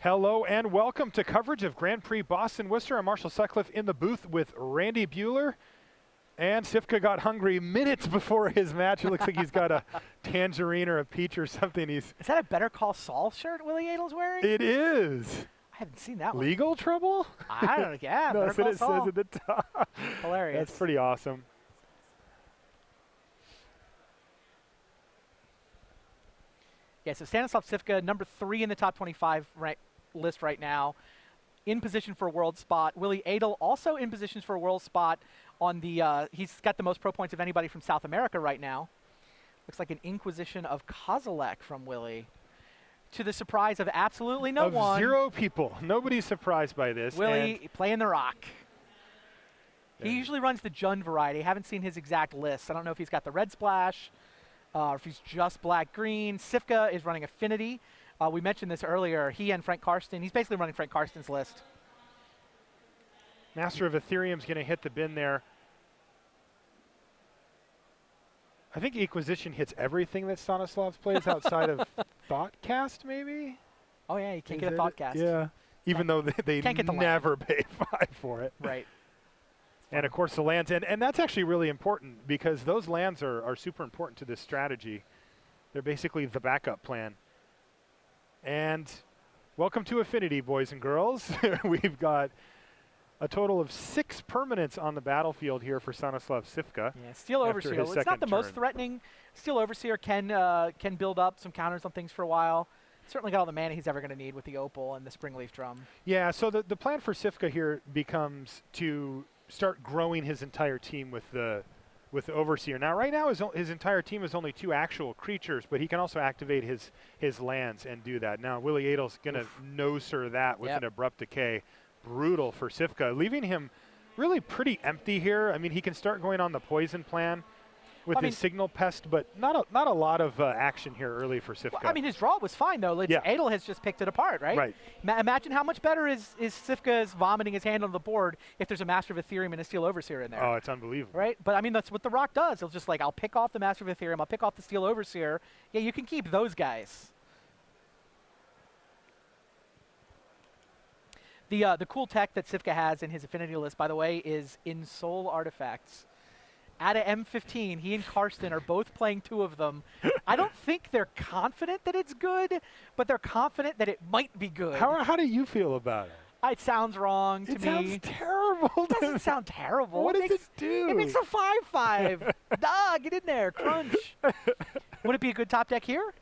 Hello and welcome to coverage of Grand Prix Boston Worcester. I'm Marshall Sutcliffe in the booth with Randy Buehler. And Cifka got hungry minutes before his match. It looks like he's got a tangerine or a peach or something. Is that a Better Call Saul shirt Willy Edel's wearing? It is. I haven't seen that one. Legal trouble? I don't know. Yeah, No, that's what it says at the top. Hilarious. That's pretty awesome. Yeah, so Stanislav Cifka, number 3 in the top 25 list right now, in position for a world spot. Willy Edel also in positions for a world spot on the, he's got the most pro points of anybody from South America right now. Looks like an inquisition of Kozilek from Willy. To the surprise of absolutely no one. 0 people. Nobody's surprised by this. Willy playing the rock. Yeah. He usually runs the Jund variety. Haven't seen his exact list. I don't know if he's got the red splash, or if he's just black-green. Cifka is running Affinity. We mentioned this earlier. He and Frank Karsten. He's basically running Frank Karsten's list. Master of Ethereum's going to hit the bin there. I think Inquisition hits everything that Stanislav plays outside of Thoughtcast, maybe? Oh, yeah, you can't get a Thoughtcast. Yeah, even though they never pay 5 for it. Right. And, of course, the lands. And that's actually really important because those lands are super important to this strategy. They're basically the backup plan. And welcome to Affinity, boys and girls. We've got a total of 6 permanents on the battlefield here for Stanislav Cifka. Yeah, Steel Overseer. It's not the most threatening. Steel Overseer can build up some counters on things for a while. Certainly got all the mana he's ever going to need with the Opal and the Springleaf Drum. Yeah, so the plan for Cifka here becomes to start growing his entire team with the Overseer. Now, right now, his entire team is only 2 actual creatures, but he can also activate his lands and do that. Now, Willy Edel's going to no-sir that with an Abrupt Decay. Brutal for Cifka, leaving him really pretty empty here. I mean, he can start going on the poison plan with his Signal Pest, but not a lot of action here early for Cifka. Well, I mean, his draw was fine, though. Edel has just picked it apart, right? Right. Imagine how much better is Cifka's vomiting his hand on the board if there's a Master of Ethereum and a Steel Overseer in there. Oh, it's unbelievable. Right? But, I mean, that's what the Rock does. He'll just, like, I'll pick off the Master of Ethereum, I'll pick off the Steel Overseer. Yeah, you can keep those guys. The cool tech that Cifka has in his Affinity list, by the way, is in Soul Artifacts. At a M15, he and Karsten are both playing 2 of them. I don't think they're confident that it's good, but they're confident that it might be good. How do you feel about it? It sounds wrong to me. It sounds terrible. It doesn't sound terrible. What does it do? It makes a 5/5. Duh, get in there, crunch. Would it be a good top deck here?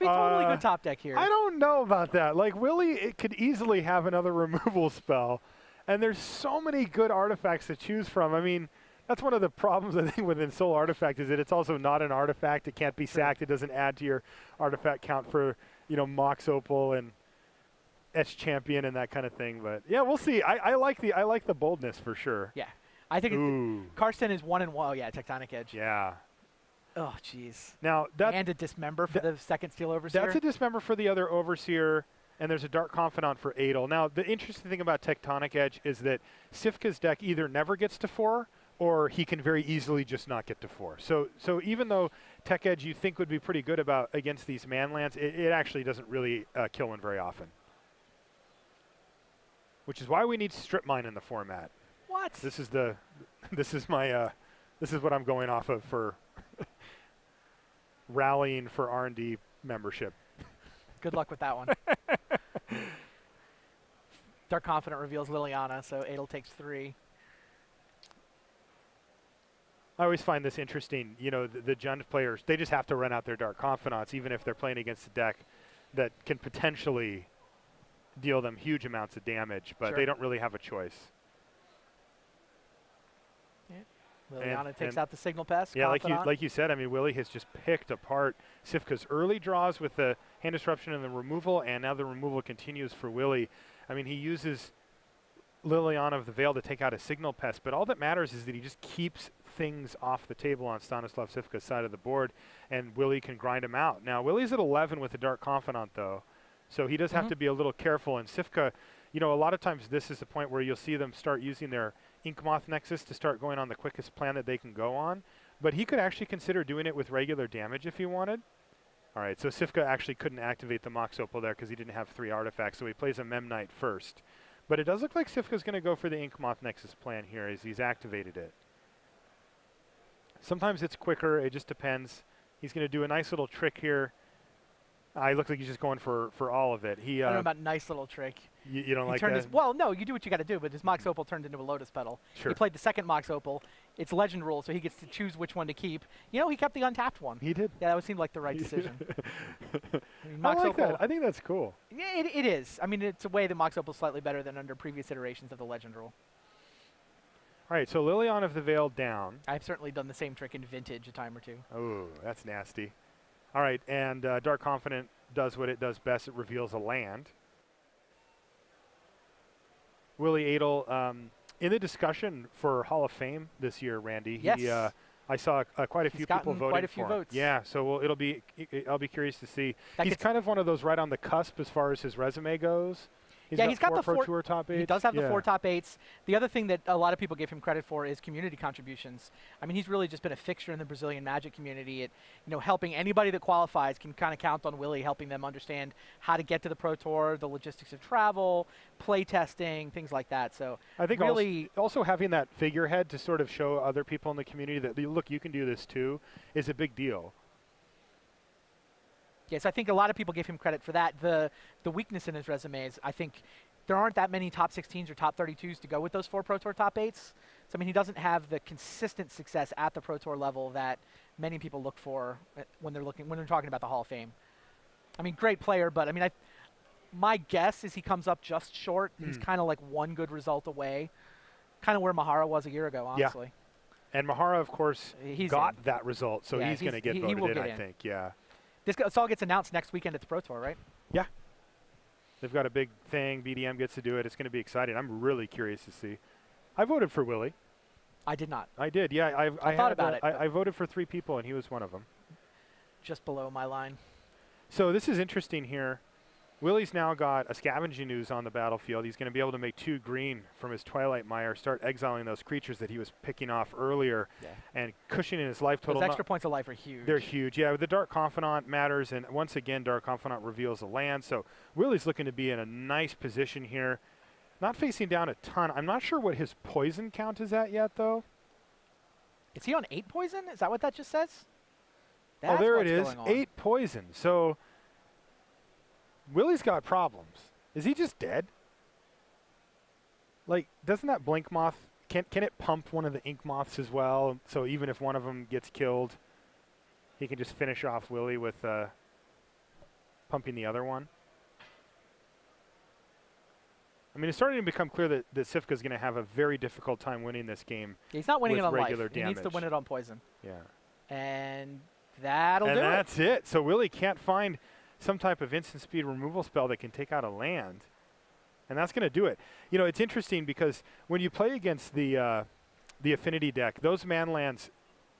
Be totally good top deck here. I don't know about that. Like, Willy, it could easily have another removal spell, and there's so many good artifacts to choose from. I mean, that's one of the problems, I think, within Soul Artifact is that it's also not an artifact. It can't be sacked. It doesn't add to your artifact count for, Mox Opal and Etch Champion and that kind of thing. But, yeah, we'll see. I like the boldness for sure. Yeah. I think Karsten is 1-1. Oh, yeah, Tectonic Edge. Yeah. Oh, jeez. Now and a Dismember for the second Steel Overseer. That's a Dismember for the other Overseer, and there's a Dark Confidant for Edel. Now, the interesting thing about Tectonic Edge is that Cifka's deck either never gets to 4, or he can very easily just not get to 4. So even though Tech Edge you think would be pretty good against these man lands, it actually doesn't really kill one very often. Which is why we need Strip Mine in the format. What? This is what I'm going off of for rallying for R&D membership. Good luck with that one. Dark Confidant reveals Liliana, so Edel takes 3. I always find this interesting. The Jund players, they just have to run out their Dark Confidants, even if they're playing against a deck that can potentially deal them huge amounts of damage, but they don't really have a choice. Liliana takes out the Signal Pest. Yeah, like you said, I mean, Willy has just picked apart Cifka's early draws with the hand disruption and the removal, and now the removal continues for Willy. I mean, he uses Liliana of the Veil to take out a Signal Pest, but all that matters is that he just keeps things off the table on Stanislav Cifka's side of the board, and Willy can grind him out. Now, Willy's at 11 with the Dark Confidant, though, so he does have to be a little careful, and Cifka, a lot of times this is the point where you'll see them start using their Inkmoth Nexus to start going on the quickest plan that they can go on. But he could actually consider doing it with regular damage if he wanted. All right, so Cifka actually couldn't activate the Mox Opal there because he didn't have 3 artifacts, so he plays a Mem Knight first. But it does look like Cifka's going to go for the Ink Moth Nexus plan here as he's activated it. Sometimes it's quicker, it just depends. He's going to do a nice little trick here. It looks like he's just going for all of it. I don't know about nice little trick. You don't he like turned that? his, well, no, you do what you got to do, but his Mox Opal turned into a Lotus Petal. Sure. He played the second Mox Opal. It's legend rule, so he gets to choose which one to keep. You know, he kept the untapped one. He did. Yeah, that would seem like the right decision. I like that. I think that's cool. Yeah, it is. I mean, it's a way that Mox Opal is slightly better than under previous iterations of the legend rule. All right, so Lilion of the Veil down. I've certainly done the same trick in Vintage a time or two. Oh, that's nasty. All right, and Dark Confident does what it does best. It reveals a land. Willy Edel, in the discussion for Hall of Fame this year, Randy, yes. I saw quite a few people voting quite a few for him. votes. Yeah, so I'll be curious to see. That He's kind of one of those right on the cusp as far as his resume goes. He's got the Pro Tour top 8s. He does have the 4 top 8s. The other thing that a lot of people give him credit for is community contributions. I mean, he's really just been a fixture in the Brazilian Magic community. Helping anybody that qualifies can kind of count on Willy, helping them understand how to get to the Pro Tour, the logistics of travel, play testing, things like that. So I think really also having that figurehead to sort of show other people in the community that, look, you can do this too, is a big deal. Yes, I think a lot of people give him credit for that. The weakness in his resume is, I think, there aren't that many top 16s or top 32s to go with those 4 Pro Tour top 8s. So, I mean, he doesn't have the consistent success at the Pro Tour level that many people look for when they're talking about the Hall of Fame. I mean, great player, but I mean, my guess is he comes up just short. He's kind of like one good result away, kind of where Mahara was a year ago, honestly. Yeah. And Mahara, of course, got that result, so he's going to get voted in, I think. Yeah. This all gets announced next weekend at the Pro Tour, right? Yeah. They've got a big thing. BDM gets to do it. It's going to be exciting. I'm really curious to see. I voted for Willy. I did not. I did, yeah. I thought about it. I voted for 3 people, and he was one of them. Just below my line. So this is interesting here. Willy's now got a Scavenging Ooze on the battlefield. He's going to be able to make 2 green from his Twilight Mire, start exiling those creatures that he was picking off earlier, and cushioning his life total. Those extra points of life are huge. They're huge. Yeah, the Dark Confidant matters, and once again, Dark Confidant reveals a land. So Willy's looking to be in a nice position here. Not facing down a ton. I'm not sure what his poison count is at yet, though. Is he on 8 poison? Is that what that just says? Oh, there it is. 8 poison. So Willy's got problems. Is he just dead? Like, doesn't that Blink Moth, can it pump one of the Ink Moths as well? So even if one of them gets killed, he can just finish off Willy with pumping the other one? I mean, it's starting to become clear that Cifka's going to have a very difficult time winning this game. He's not winning it on regular life. damage. He needs to win it on poison. Yeah. And that'll do it. And that's it. So Willy can't find some type of instant speed removal spell that can take out a land. And that's going to do it. You know, it's interesting because when you play against the Affinity deck, those man lands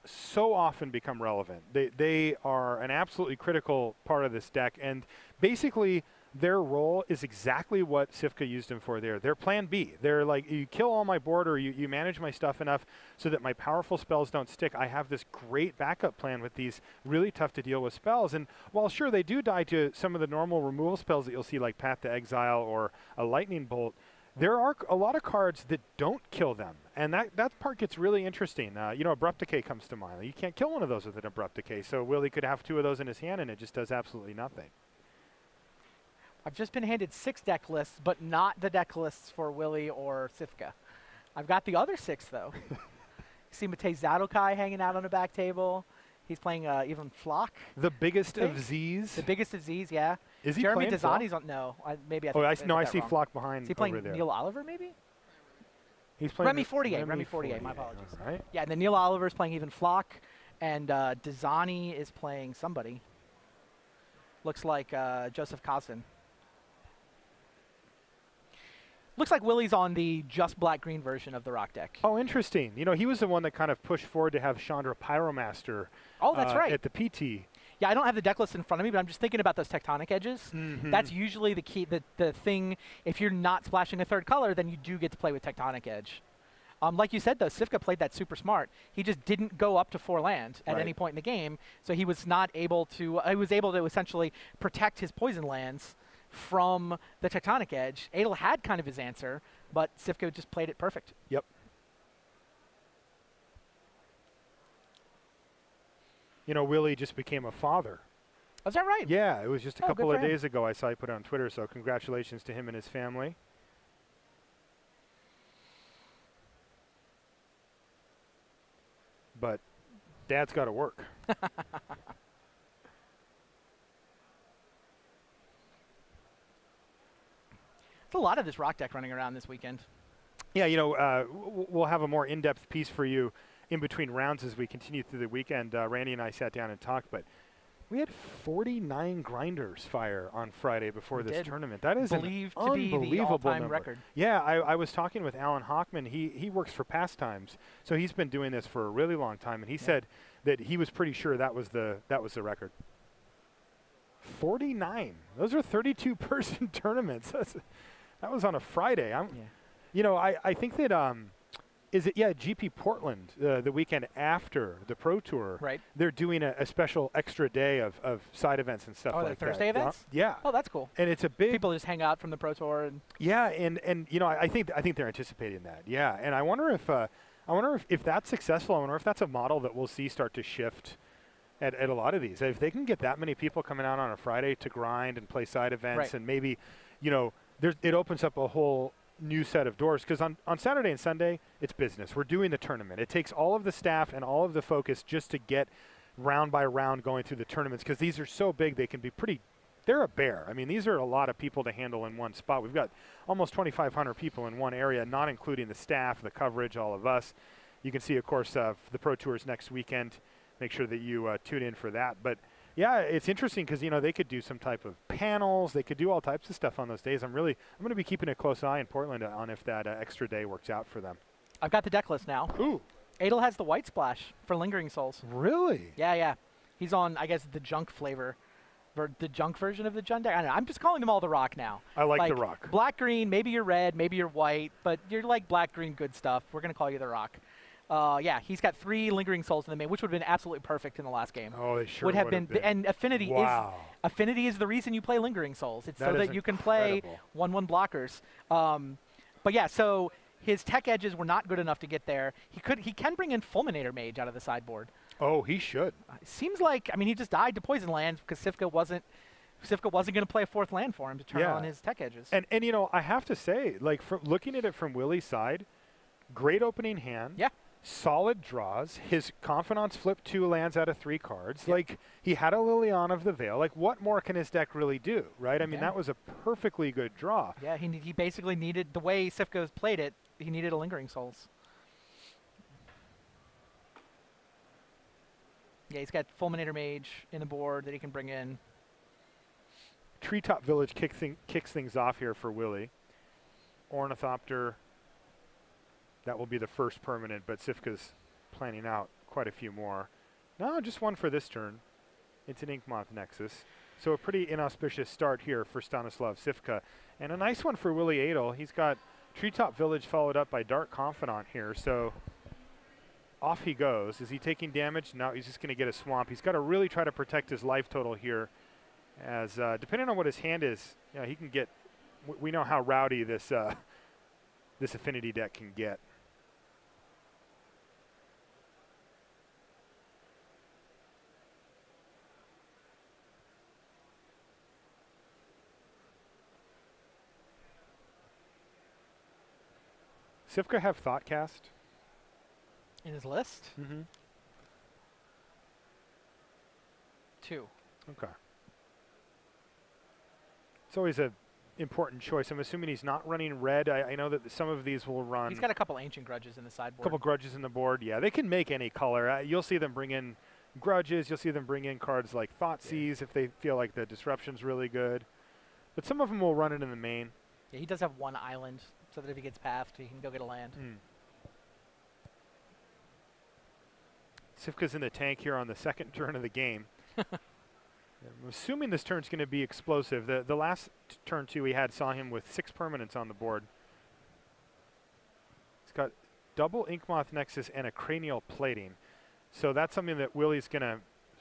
so often become relevant. They are an absolutely critical part of this deck. And basically, their role is exactly what Cifka used them for there. They're plan B. They're like, you kill all my board or you manage my stuff enough so that my powerful spells don't stick. I have this great backup plan with these really tough to deal with spells. And while sure, they do die to some of the normal removal spells that you'll see like Path to Exile or a Lightning Bolt, there are a lot of cards that don't kill them. And that part gets really interesting. You know, Abrupt Decay comes to mind. You can't kill one of those with an Abrupt Decay. So Willy could have 2 of those in his hand and it just does absolutely nothing. I've just been handed 6 deck lists, but not the deck lists for Willy or Cifka. I've got the other 6, though. See Matej Zadokai hanging out on the back table. He's playing even Flock. The biggest of Z's? The biggest of Z's, yeah. Is he Jeremy playing Desani's on, no. Maybe I I see Flock behind. Is he playing over there. Neil Oliver, maybe? He's playing Remy 48, Remy 48, my apologies. Right. Yeah, and then Neil Oliver's playing even Flock, and Desani is playing somebody. Looks like Joseph Kazin. Looks like Willy's on the just black-green version of the Rock deck. Oh, interesting. You know, he was the one that kind of pushed forward to have Chandra Pyromaster that's right. at the PT. Yeah, I don't have the deck list in front of me, but I'm just thinking about those tectonic edges. Mm-hmm. That's usually the key, the thing. If you're not splashing a 3rd color, then you do get to play with tectonic edge. Like you said, though, Cifka played that super smart. He just didn't go up to 4 land at Right. any point in the game, so he was not able to. He was able to essentially protect his poison lands from the Tectonic Edge. Edel had kind of his answer, but Cifka just played it perfect. Yep. You know, Willy just became a father. Is that right? Yeah, it was just a Oh, couple good of for him. days ago I saw he put it on Twitter, so congratulations to him and his family. But Dad's got to work. There's a lot of this rock deck running around this weekend. Yeah, you know, we'll have a more in-depth piece for you in between rounds as we continue through the weekend. Randy and I sat down and talked, but we had 49 grinders fire on Friday before We this did. tournament. That is Believed an to be the unbelievable all-time number. record. Yeah, I was talking with Alan Hockman. He works for Pastimes, so he's been doing this for a really long time, and he said that he was pretty sure that was the record. 49. Those are 32-person tournaments. That was on a Friday. You know, I think that is it GP Portland the weekend after the Pro Tour. Right. They're doing a special extra day of side events and stuff Oh, like the that. Thursday events? Yeah. Oh, that's cool. And it's a big People just hang out from the Pro Tour and and you know, I think they're anticipating that. Yeah. And I wonder if that's successful. I wonder if that's a model that we'll see start to shift at a lot of these. If they can get that many people coming out on a Friday to grind and play side events, Right. and maybe, you know, it opens up a whole new set of doors, because on Saturday and Sunday it's business. We're doing the tournament. It takes all of the staff and all of the focus just to get round by round going through the tournaments, because these are so big they can be they're a bear. I mean, these are a lot of people to handle in one spot. We've got almost 2,500 people in one area, not including the staff, the coverage, all of us. You can see, of course, the Pro Tours next weekend. Make sure that you tune in for that. But yeah, it's interesting because, you know, they could do some type of panels. They could do all types of stuff on those days. I'm going to be keeping a close eye in Portland on if that extra day works out for them. I've got the deck list now. Ooh. Edel has the White Splash for Lingering Souls. Really? Yeah. He's on, I guess, the junk flavor, the junk version of the Jund deck. I don't know. I'm just calling them all the rock now. I like the rock. Black, green, maybe you're red, maybe you're white, but you're like black, green, good stuff. We're going to call you the rock. Yeah, he's got 3 Lingering Souls in the main, which would have been absolutely perfect in the last game. Oh, they sure would have been. And Affinity wow. Affinity is the reason you play Lingering Souls. It's That so is that you can play incredible. 1/1 blockers. But yeah, so his tech edges were not good enough to get there. He can bring in Fulminator Mage out of the sideboard. Oh, he should. It seems like, I mean, he just died to poison lands because Cifka wasn't going to play a 4th land for him to turn on his tech edges. And you know, I have to say, like, looking at it from Willy's side, great opening hand. Yeah. Solid draws. His Confidants flipped 2 lands out of 3 cards. Yep. Like, he had a Liliana of the Veil. Like, what more can his deck really do, right? I mean, that was a perfectly good draw. Yeah, he basically needed, the way Cifka played it, he needed a Lingering Souls. Yeah, he's got Fulminator Mage in the board that he can bring in. Treetop Village kicks things off here for Willy. Ornithopter. That will be the first permanent, but Cifka's planning out quite a few more. No, just one for this turn. It's an Inkmoth Nexus. So a pretty inauspicious start here for Stanislav Cifka. And a nice one for Willy Edel. He's got Treetop Village followed up by Dark Confidant here. So off he goes. Is he taking damage? No, he's just going to get a swamp. He's got to really try to protect his life total here. As depending on what his hand is, you know, he can get. We know how rowdy this this Affinity deck can get. Cifka have Thoughtcast In his list? Mm-hmm. 2. Okay. It's always a important choice. I'm assuming he's not running red. I know that some of these will run. He's got a couple Ancient Grudges in the sideboard. A couple Grudges in the board. Yeah, they can make any color. You'll see them bring in Grudges. You'll see them bring in cards like Thoughtseize if they feel like the disruption's really good. But some of them will run it in the main. Yeah, he does have 1 island, so that if he gets pathed, he can go get a land. Cifka's in the tank here on the second turn of the game. I'm assuming this turn's going to be explosive. The last turn, too, we saw him with 6 permanents on the board. He's got double Inkmoth Nexus and a cranial plating. So that's something that Willy's going to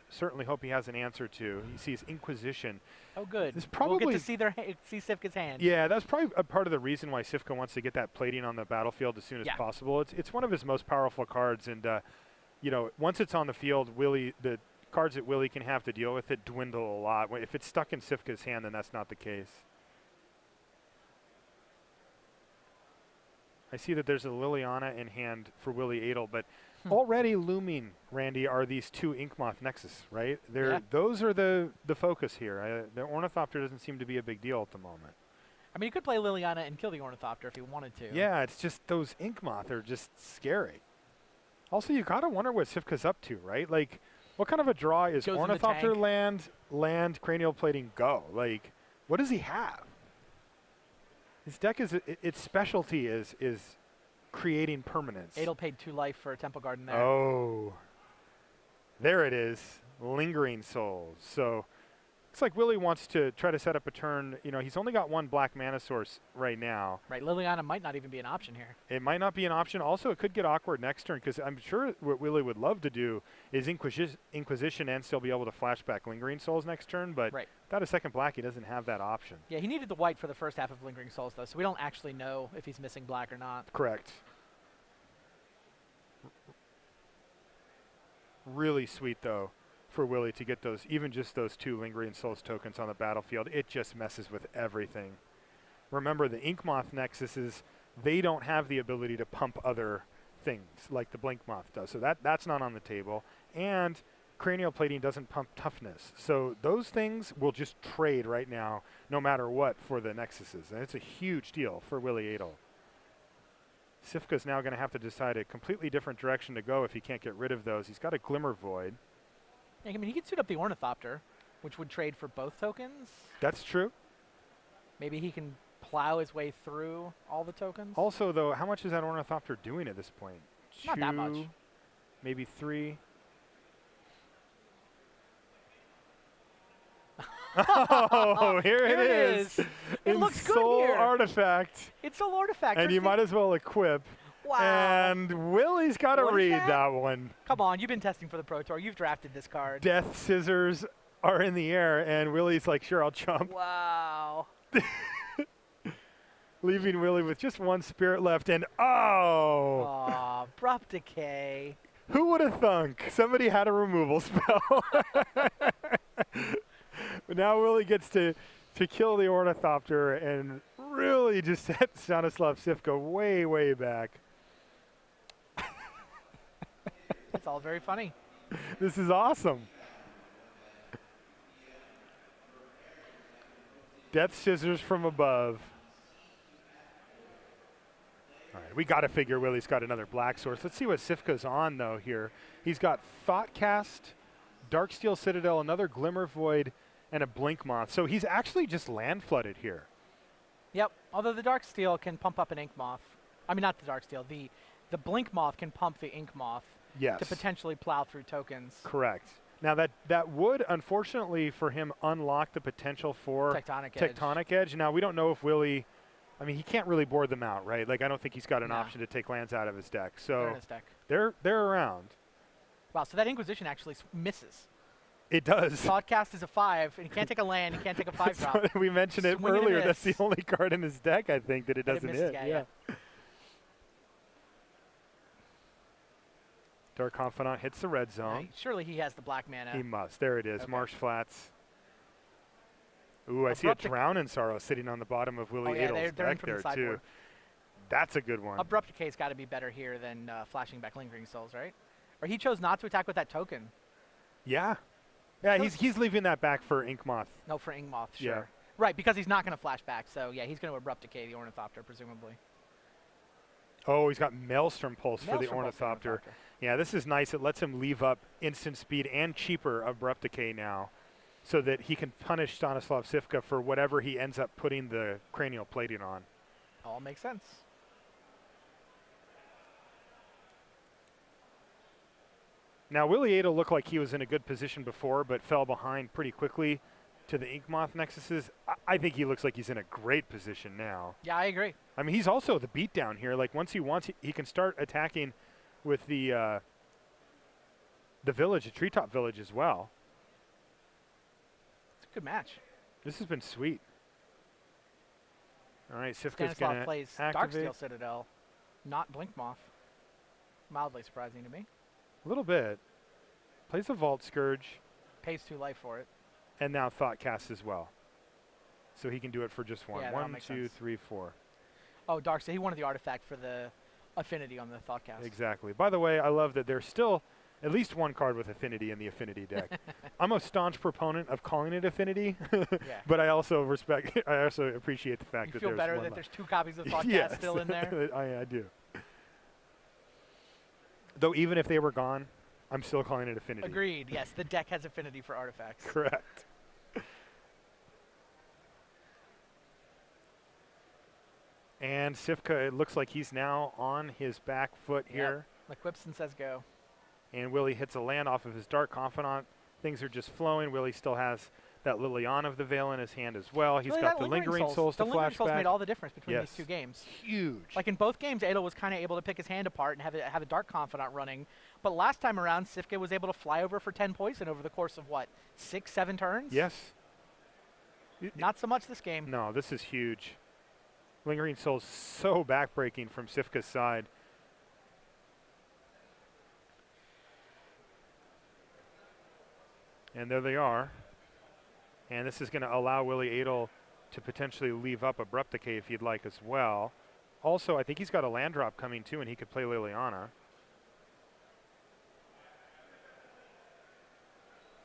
certainly hope he has an answer to. He sees Inquisition. Oh, good. It's probably we'll get to see see Cifka's hand. Yeah, that's probably a part of the reason why Cifka wants to get that plating on the battlefield as soon as possible. It's one of his most powerful cards, and you know, once it's on the field, the cards that Willy can have to deal with it dwindle a lot. If it's stuck in Cifka's hand, then that's not the case. I see that there's a Liliana in hand for Willy Edel, but already looming, Randy, are these two Inkmoth Nexus, right? Those are the focus here. The Ornithopter doesn't seem to be a big deal at the moment. I mean, you could play Liliana and kill the Ornithopter if you wanted to. Yeah, it's just those Inkmoth are just scary. Also, you gotta wonder what Cifka's up to, right? Like, what kind of a draw is Ornithopter land, cranial plating, go? Like, what does he have? His deck is its specialty is creating permanence. Edel paid 2 life for a Temple Garden there. Oh, there it is, Lingering Souls. So looks like Willy wants to try to set up a turn. You know, he's only got 1 black mana source right now. Right, Liliana might not even be an option here. It might not be an option. Also, it could get awkward next turn because I'm sure what Willy would love to do is Inquisition and still be able to flashback Lingering Souls next turn, but without a second black, he doesn't have that option. Yeah, he needed the white for the first half of Lingering Souls, though, so we don't actually know if he's missing black or not. Correct. Really sweet, though, for Willy to get those, even just those 2 Lingering Souls tokens on the battlefield. It just messes with everything. Remember, the Inkmoth Nexuses, they don't have the ability to pump other things like the Blinkmoth does. So that's not on the table. And cranial plating doesn't pump toughness. So those things will just trade right now, no matter what, for the Nexuses. And it's a huge deal for Willy Edel. Cifka's now going to have to decide a completely different direction to go if he can't get rid of those. He's got a Glimmer Void. Yeah, I mean, he could suit up the Ornithopter, which would trade for both tokens. That's true. Maybe he can plow his way through all the tokens. Also, though, how much is that Ornithopter doing at this point? Not that much. Maybe 3. Oh, here it is. It looks good Soul here. Artifact. It's Soul Artifact. And you might as well equip. Wow. And Willy's got to read that one. Come on, you've been testing for the Pro Tour. You've drafted this card. Death Scissors are in the air, and Willy's like, sure, I'll jump. Wow. Leaving Willy with just 1 spirit left, and oh! Aw, Abrupt Decay. Who would have thunk somebody had a removal spell? But now Willy gets to kill the Ornithopter and really just set Stanislav Cifka way, way back. It's all very funny. This is awesome. Death Scissors from above. All right, we got to figure Willy's got another black source. Let's see what Cifka's on, though, here. He's got Thoughtcast, Darksteel Citadel, another Glimmer Void, and a Blinkmoth. So he's actually just land flooded here. Yep, although the Darksteel can pump up an Inkmoth. I mean, not the Darksteel. The Blinkmoth can pump the Inkmoth to potentially plow through tokens. Correct. Now, that would, unfortunately for him, unlock the potential for Tectonic Edge. Now, we don't know if Willy... I mean, he can't really board them out, right? Like, I don't think he's got an option to take lands out of his deck. So they're in his deck. They're around. Wow, so that Inquisition actually misses. It does. Thoughtcast is a 5, and he can't take a land, he can't take a 5-drop. We mentioned it earlier. That's the only card in his deck, I think, that it doesn't hit. Yeah. Dark Confidant hits the red zone. Yeah, surely he has the black mana. He must. There it is. Okay. Marsh Flats. Ooh, I see a Drown in Sorrow sitting on the bottom of Willy Edel's deck there, too. That's a good one. Abrupt Decay's got to be better here than flashing back Lingering Souls, right? Or he chose not to attack with that token. Yeah. Yeah, he's leaving that back for Inkmoth. No, for Inkmoth, sure. Yeah. Right, because he's not going to flash back. So, yeah, he's going to Abrupt Decay the Ornithopter, presumably. Oh, he's got Maelstrom Pulse for the Ornithopter. Yeah, this is nice. It lets him leave up instant speed and cheaper Abrupt Decay now so that he can punish Stanislav Cifka for whatever he ends up putting the cranial plating on. All makes sense. Now, Willy Edel looked like he was in a good position before, but fell behind pretty quickly. to the Inkmoth Nexuses, I think he looks like he's in a great position now. Yeah, I agree. I mean, he's also the beatdown here. Like, once he wants, he can start attacking with the village, the treetop village as well. It's a good match. This has been sweet. All right, Cifka's Stanislav going plays to activate. Darksteel Citadel, not Blinkmoth. Mildly surprising to me. A little bit. Plays a Vault Scourge. Pays 2 life for it. And now Thoughtcast as well. So he can do it for just one. Yeah, 1, 2, 3, 4. Oh, Darksteel. He wanted the artifact for the Affinity on the Thoughtcast. Exactly. By the way, I love that there's still at least one card with Affinity in the Affinity deck. I'm a staunch proponent of calling it Affinity, but I also appreciate the fact that you feel there's better one that left. there's 2 copies of Thoughtcast Yes. still in there? I do. Though even if they were gone, I'm still calling it Affinity. Agreed. Yes, the deck has Affinity for artifacts. Correct. And Cifka, it looks like he's now on his back foot here. Yep. McQuipson says go. And Willy hits a land off of his Dark Confidant. Things are just flowing. Willy still has that Liliana of the Veil in his hand as well. He's Really, got that the Lingering Souls to The Lingering Souls flashback. made all the difference between Yes. these 2 games. Huge. Like in both games, Edel was kind of able to pick his hand apart and have a Dark Confidant running. But last time around, Cifka was able to fly over for 10 poison over the course of, what, 6, 7 turns? Yes. Not so much this game. No, this is huge. Lingering Souls so backbreaking from Cifka's side. And there they are. And this is going to allow Willy Edel to potentially leave up Abrupt Decay if he'd like as well. Also, I think he's got a land drop coming too, and he could play Liliana.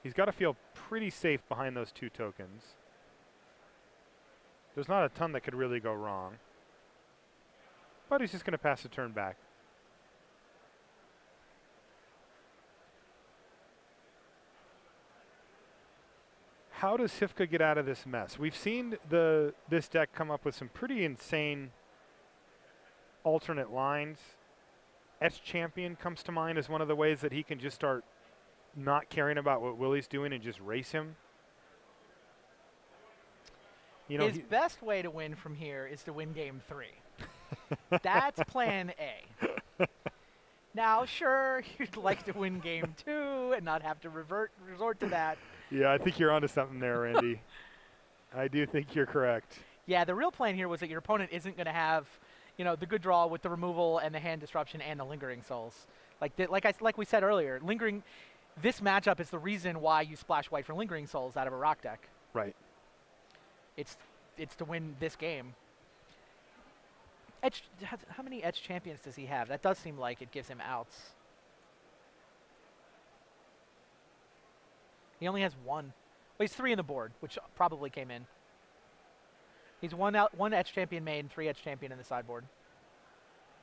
He's got to feel pretty safe behind those 2 tokens. There's not a ton that could really go wrong. But he's just going to pass a turn back. How does Cifka get out of this mess? We've seen this deck come up with some pretty insane alternate lines. Etch Champion comes to mind as one of the ways that he can just start not caring about what Willy's doing and just race him. You know, His best way to win from here is to win game 3. That's plan A. Now, sure, you'd like to win game 2 and not have to resort to that. Yeah, I think you're onto something there, Randy. I do think you're correct. Yeah, the real plan here was that your opponent isn't going to have, you know, the good draw with the removal and the hand disruption and the Lingering Souls. Like we said earlier, this matchup is the reason why you splash white for Lingering Souls out of a rock deck. Right. It's to win this game. How many Etch Champions does he have? That does seem like it gives him outs. He only has 1. Well, he's 3 in the board, which probably came in. He's 1 Etch Champion made and 3 Etch Champion in the sideboard.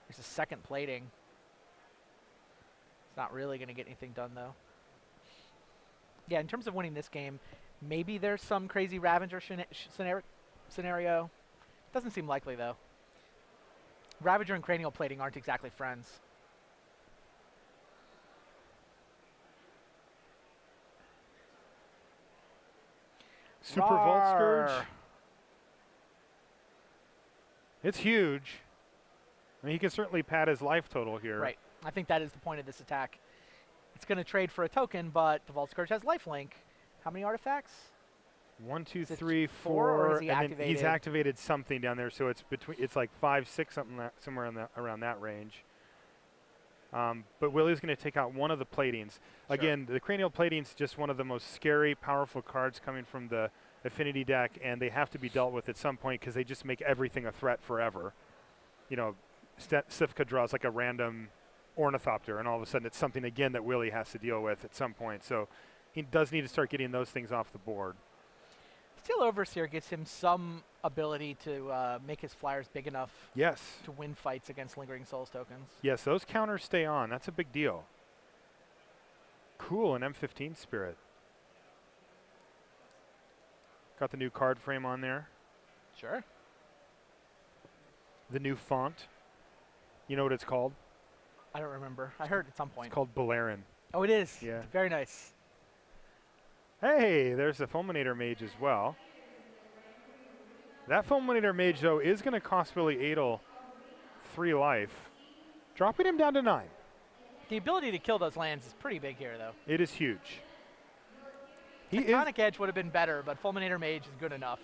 There's a second plating. It's not really going to get anything done, though. Yeah, in terms of winning this game, maybe there's some crazy Ravager scenario. Doesn't seem likely, though. Ravager and Cranial Plating aren't exactly friends. Super Vault Scourge. It's huge. I mean, he can certainly pad his life total here. Right. I think that is the point of this attack. It's going to trade for a token, but the Vault Scourge has lifelink. How many artifacts? 1, 2, Is it 3, 4, or 4, is he and then activated? he's activated something down there, so it's like 5, 6, somewhere around that range. But Willy's going to take out one of the platings. Sure. Again, the Cranial Plating's just one of the most scary, powerful cards coming from the Affinity deck, and they have to be dealt with at some point because they just make everything a threat forever. You know, Cifka draws like a random Ornithopter, and all of a sudden it's something again that Willy has to deal with at some point. So he does need to start getting those things off the board. Steel Overseer gives him some ability to make his flyers big enough Yes. to win fights against Lingering Souls tokens. Yes, those counters stay on. That's a big deal. Cool, an M15 Spirit. Got the new card frame on there. Sure. The new font. You know what it's called? I don't remember. I heard at some point. It's called Balerin. Oh, it is? Yeah. Very nice. Hey, there's a Fulminator Mage as well. That Fulminator Mage, though, is going to cost Willy Edel 3 life, dropping him down to 9. The ability to kill those lands is pretty big here, though. It is huge. Tectonic Edge would have been better, but Fulminator Mage is good enough.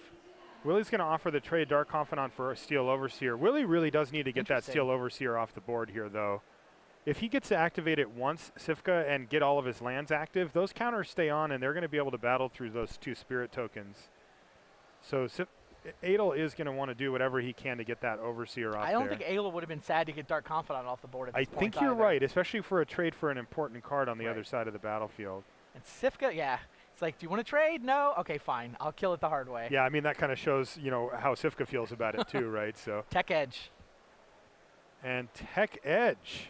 Willy's going to offer the trade Dark Confidant for a Steel Overseer. Willy really does need to get that Steel Overseer off the board here, though. If he gets to activate it once, Cifka, and get all of his lands active, those counters stay on, and they're going to be able to battle through those 2 Spirit tokens. So Edel is going to want to do whatever he can to get that Overseer off there. I don't think Edel would have been sad to get Dark Confidant off the board at this point. I think you're right, especially for a trade for an important card on the other side of the battlefield. And Cifka, yeah. It's like, do you want to trade? No? Okay, fine. I'll kill it the hard way. Yeah, I mean, that kind of shows, you know, how Cifka feels about it too, right? So Tech Edge. And Tech Edge.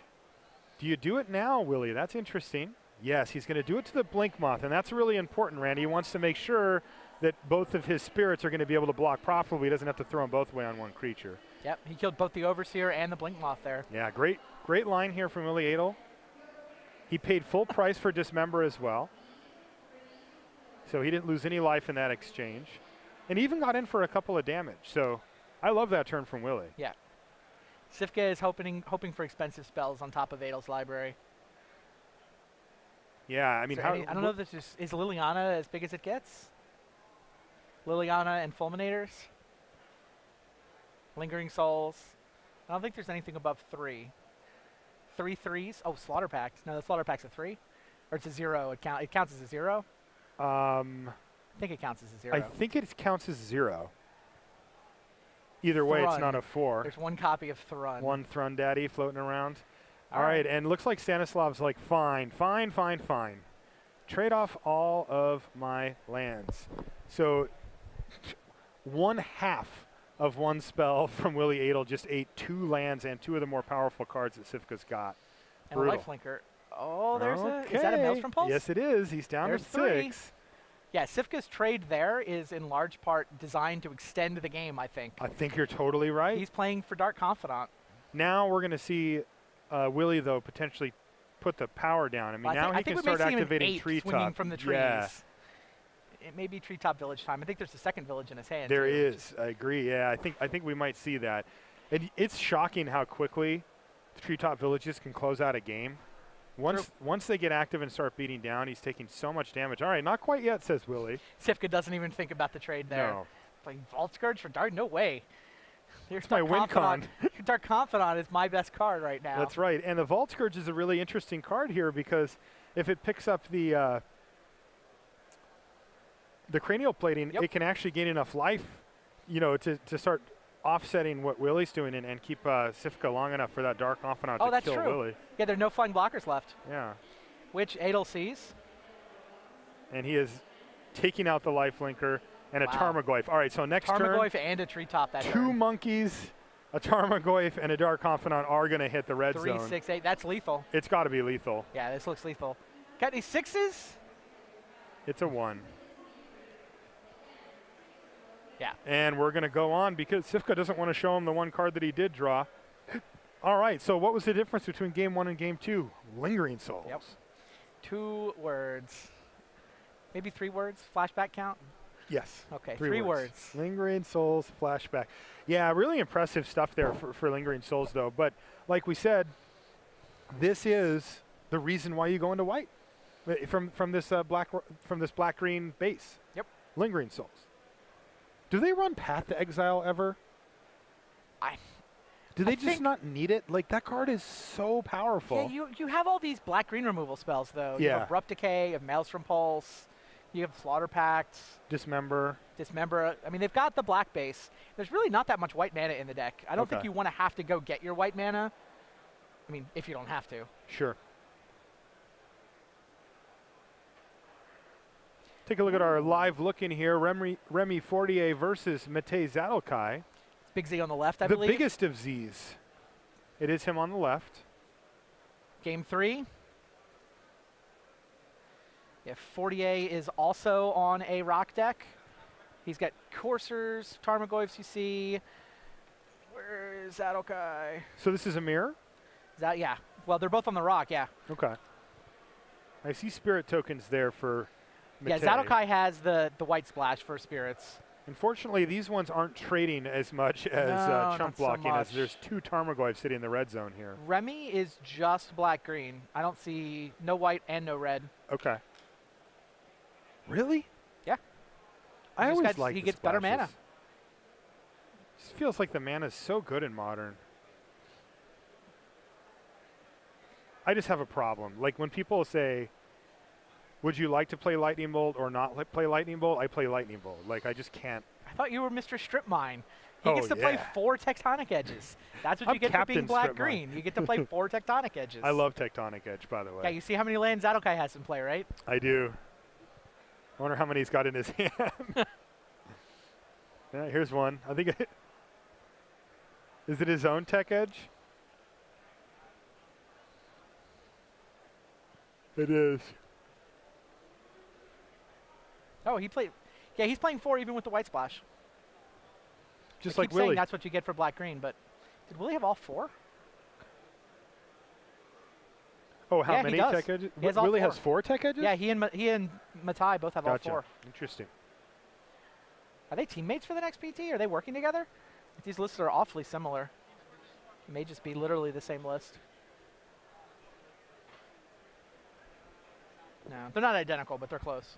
Do you do it now, Willy? That's interesting. Yes, he's going to do it to the Blink Moth, and that's really important, Randy. He wants to make sure that both of his spirits are going to be able to block profitably. He doesn't have to throw them both away on one creature. Yep, he killed both the Overseer and the Blink Moth there. Yeah, great line here from Willy Edel. He paid full price for Dismember as well. So he didn't lose any life in that exchange. And he even got in for a couple of damage. So I love that turn from Willy. Yeah. Cifka is hoping for expensive spells on top of Edel's library. Yeah, I mean, I don't know if this is Liliana as big as it gets? Liliana and Fulminators? Lingering Souls. I don't think there's anything above 3. 3 threes? Oh, Slaughter Pact. No, the Slaughter Pact's a 3? Or it's a 0. It counts as a 0? I think it counts as a 0. I think it counts as 0. Either way, it's not a 4. There's one copy of Thrun. One Thrun Daddy floating around. All right, and looks like Stanislav's like, fine. Trade off all of my lands. So 1/2 of one spell from Willy Edel just ate 2 lands and 2 of the more powerful cards that Cifka's got. And a lifelinker. Oh, there's is that a Maelstrom Pulse? Yes, it is. He's down to 6. Yeah, Cifka's trade there is in large part designed to extend the game, I think. I think you're totally right. He's playing for Dark Confidant. Now we're going to see Willy, though, potentially put the power down. I mean, now he can start activating Treetop. Swinging from the trees. Yeah. It may be Treetop Village time. I think there's a second village in his hand. There is. I agree. Yeah, I think we might see that. And it's shocking how quickly the Treetop Villages can close out a game. Once they get active and start beating down, he's taking so much damage. All right, not quite yet, says Willy. Cifka doesn't even think about the trade there. No. Like Vault Scourge for Dark? No way. It's my win con. Dark Confidant is my best card right now. That's right. And the Vault Scourge is a really interesting card here because if it picks up the cranial plating, it can actually gain enough life, you know, to start offsetting what Willy's doing and keep Cifka long enough for that Dark Confidant to kill Willy. Yeah, there are no flying blockers left. Yeah. Which Edel sees. And he is taking out the lifelinker and a Tarmogoyf. All right, so next turn. Tarmogoyf and a Treetop that 2 turn. monkeys, a Tarmogoyf, and a Dark Confidant are going to hit the red 3, zone. 6, 8. That's lethal. It's got to be lethal. Yeah, this looks lethal. Got any 6s? It's a 1. Yeah. And we're going to go on because Cifka doesn't want to show him the one card that he did draw. All right, so what was the difference between Game 1 and Game 2? Lingering Souls. Yep. 2 words. Maybe 3 words? Flashback count? Yes. Okay, 3 words. Lingering Souls, flashback. Yeah, really impressive stuff there for Lingering Souls, though. But like we said, this is the reason why you go into white from this black-green base. Yep. Lingering Souls. Do they run Path to Exile ever? Do they just not need it? Like, that card is so powerful. Yeah, you have all these black-green removal spells, though. Yeah. You have Abrupt Decay, you have Maelstrom Pulse, you have Slaughter Pact. Dismember. I mean, they've got the black base. There's really not that much white mana in the deck. I don't think you want to have to go get your white mana. I mean, if you don't have to. Sure. Take a look at our live look in here. Remy Fortier versus Matej Zadelkai. Big Z on the left, I believe. The biggest of Zs. It is him on the left. Game 3. Yeah, Fortier is also on a rock deck. He's got Coursers, Tarmogoyfs, you see. Where is Zadelkai? So this is a mirror? Yeah. Well, they're both on the rock, yeah. Okay. I see spirit tokens there for Yeah, Zadokai has the white splash for spirits. Unfortunately, these ones aren't trading as much as No, chump not so blocking, as much. there's 2 Tarmogoyfs sitting in the red zone here. Remy is just black-green. I don't see no white and no red. Okay. Really? Yeah. I always like he the gets better splashes. mana. Just feels like the mana is so good in Modern. I just have a problem. Like when people say, would you like to play Lightning Bolt or not play Lightning Bolt? I play Lightning Bolt. Like I just can't. I thought you were Mr. Strip Mine. He Oh, gets to play yeah. 4 Tectonic Edges. That's what I'm you get for being Captain Strip black-green. You get to play 4 Tectonic Edges. I love Tectonic Edge, by the way. Yeah, you see how many lands Zadokai has in play, right? I do. I wonder how many he's got in his hand. Yeah, here's one. I think is it his own Tech Edge? It is. Oh, he played. Yeah, he's playing 4 even with the white splash. Just I like keep saying Willy. that's what you get for black-green, but did Willy have all 4? Oh, how Yeah, he many does. Tech Edges? He has all Willy 4. has 4 Tech Edges? Yeah, he and Matai both have Gotcha. all 4. Interesting. Are they teammates for the next PT? Are they working together? These lists are awfully similar. It may just be literally the same list. No, they're not identical, but they're close.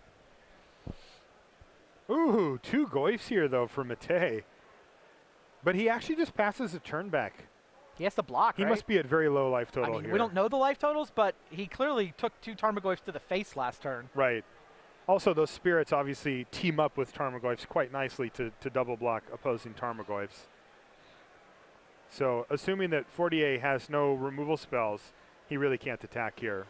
Ooh, 2 Goyfs here, though, for Matei. But he actually just passes a turn back. He has to block, He right? must be at very low life total I mean, here. we don't know the life totals, but he clearly took 2 Tarmogoyfs to the face last turn. Right. Also, those spirits obviously team up with Tarmogoyfs quite nicely to double block opposing Tarmogoyfs. So, assuming that Fortier has no removal spells, he really can't attack here.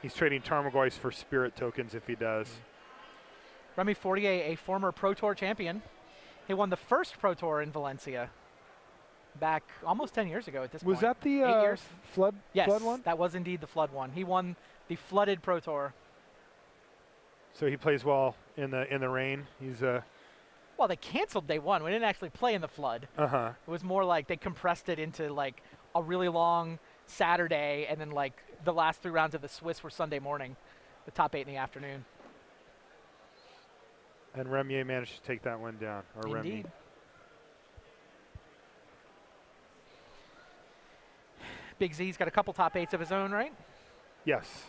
He's trading Tarmogoyfs for spirit tokens if he does. Remy Fortier, a former Pro Tour champion. He won the first Pro Tour in Valencia back almost 10 years ago at this point. Was that the 8 years? flood Yes, one? that was indeed the Flood one. He won the flooded Pro Tour. So he plays well in the rain. He's Well, they canceled day 1. We didn't actually play in the Flood. uh-huh. It was more like they compressed it into like a really long Saturday, and then like the last 3 rounds of the Swiss were Sunday morning, the top 8 in the afternoon. And Remier managed to take that one down. Or Remy. Indeed. Big Z's got a couple top 8s of his own, right? Yes.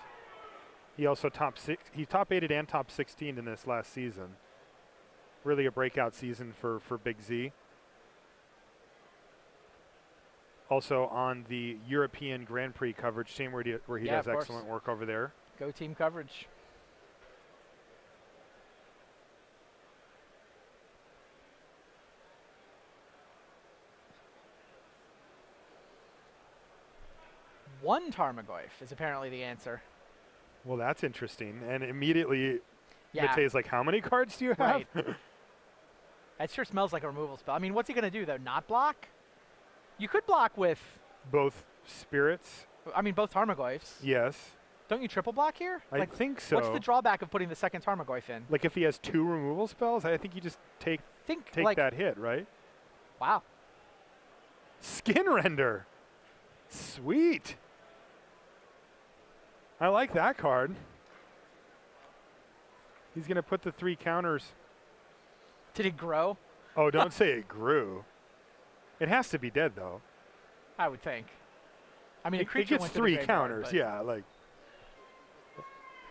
He also he top 8'd and top 16 in this last season. Really a breakout season for Big Z. Also on the European Grand Prix coverage, same where he Yeah, does of course. excellent work over there. Go team coverage. One Tarmogoyf is apparently the answer. Well, that's interesting. And immediately, Yeah, Matei's like, how many cards do you have? Right. That sure smells like a removal spell. I mean, what's he going to do, though? Not block? You could block with, Both spirits, I mean, both Tarmogoyfs. yes. Don't you triple block here? I Like, think so. what's the drawback of putting the second Tarmogoyf in? Like if he has 2 removal spells, I think you just take Like, that hit, right? wow. Skin Render. Sweet. I like that card. He's going to put the 3 counters. Did it grow? Oh, don't say it grew. It has to be dead, though. I would think. I mean, a It creature gets went to the 3 graveyard, counters, but yeah. Like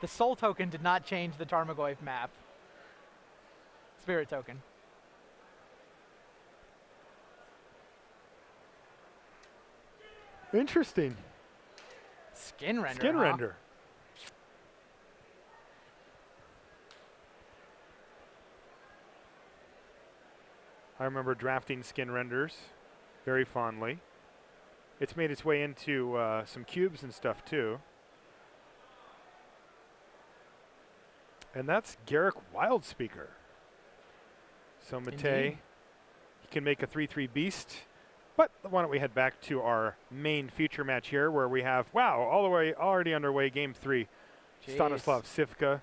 The soul token did not change the Tarmogoyf map. Spirit token. interesting. Skin render. Skin huh? Render. I remember drafting Skin Renders very fondly. It's made its way into some cubes and stuff too. And that's Garrick Wildspeaker. So Matei, Indeed. he can make a 3/3 beast. But why don't we head back to our main feature match here, where we have all the way already underway, game 3. Jeez. Stanislav Cifka.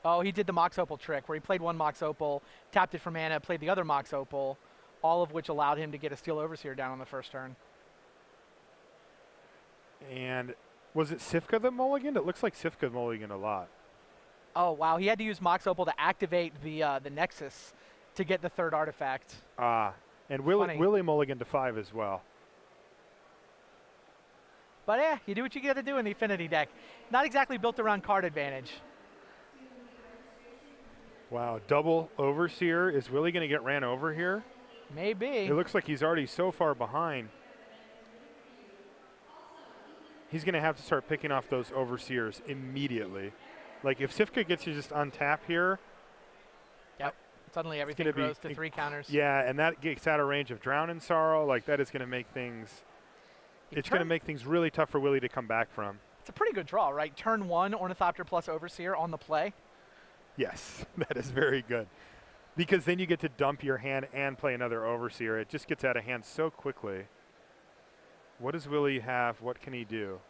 Oh, he did the Mox Opal trick where he played one Mox Opal, tapped it for mana, played the other Mox Opal, all of which allowed him to get a Steel Overseer down on the first turn. And was it Cifka that mulliganed? It looks like Cifka mulliganed a lot. Oh, wow. He had to use Mox Opal to activate the Nexus to get the third artifact. And Willy mulliganed to 5 as well. But yeah, you do what you got to do in the Affinity deck. Not exactly built around card advantage. Wow, double Overseer. Is Willy going to get ran over here? Maybe. It looks like he's already so far behind. He's going to have to start picking off those Overseers immediately. Like, if Cifka gets you just untap here. Yep. Suddenly everything grows to 3 counters. Yeah, and that gets out of range of Drown in Sorrow. Like, that is going to make things... It's going to make things really tough for Willy to come back from. It's a pretty good draw, right? Turn 1, Ornithopter plus Overseer on the play. Yes, that is very good. Because then you get to dump your hand and play another Overseer. It just gets out of hand so quickly. What does Willy have? What can he do?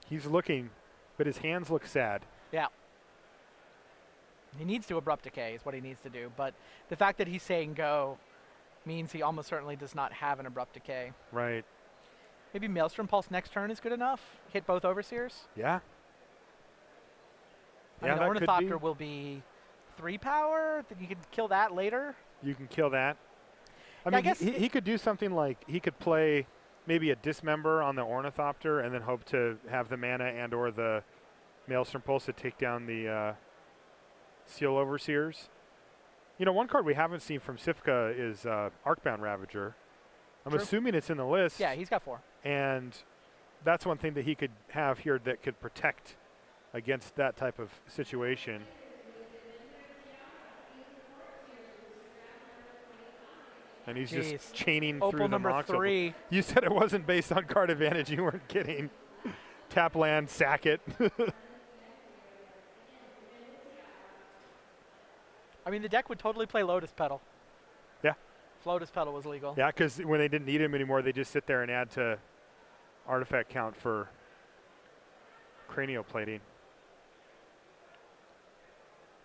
He's looking, but his hands look sad. Yeah. He needs to Abrupt Decay is what he needs to do. But the fact that he's saying go means he almost certainly does not have an Abrupt Decay. Right. Maybe Maelstrom Pulse next turn is good enough? Hit both Overseers? Yeah. I mean, the Ornithopter will be 3 power. Then you can kill that later. You can kill that. I mean, he could do something like he could play maybe a Dismember on the Ornithopter and then hope to have the mana and or the Maelstrom Pulse to take down the Seal Overseers. You know, one card we haven't seen from Cifka is Arcbound Ravager. I'm assuming it's in the list. Yeah, he's got 4. And that's one thing that he could have here that could protect against that type of situation. And he's just chaining Opal through the number Mox 3. Opal. You said it wasn't based on card advantage. You weren't kidding. Tap land, sack it. I mean, the deck would totally play Lotus Petal. Yeah. If Lotus Petal was legal. Yeah, because when they didn't need him anymore, they just sit there and add to artifact count for Cranioplating.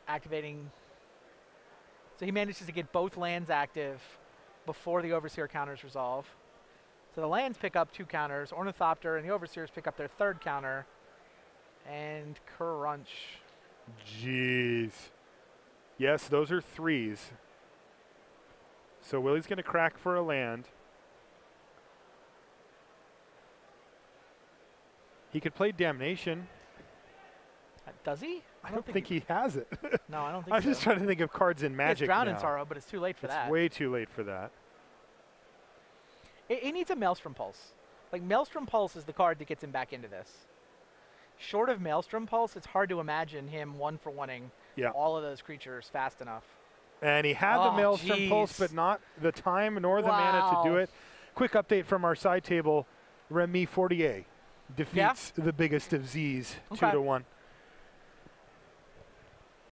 Activating. So he manages to get both lands active before the Overseer counters resolve. So the lands pick up 2 counters. Ornithopter and the Overseers pick up their 3rd counter. And crunch. Jeez. Yes, those are 3s. So Willy's going to crack for a land. He could play Damnation. Does he? I don't think he has it. No, I don't think I'm just trying to think of cards in Magic It's Drown now. in Sorrow, but it's too late for that. It's way too late for that. It needs a Maelstrom Pulse. Like, Maelstrom Pulse is the card that gets him back into this. Short of Maelstrom Pulse, it's hard to imagine him one-for-oneing all of those creatures fast enough. And he had the Maelstrom Pulse, but not the time nor the mana to do it. Quick update from our side table. Remy Fortier defeats the biggest of Z's 2-1.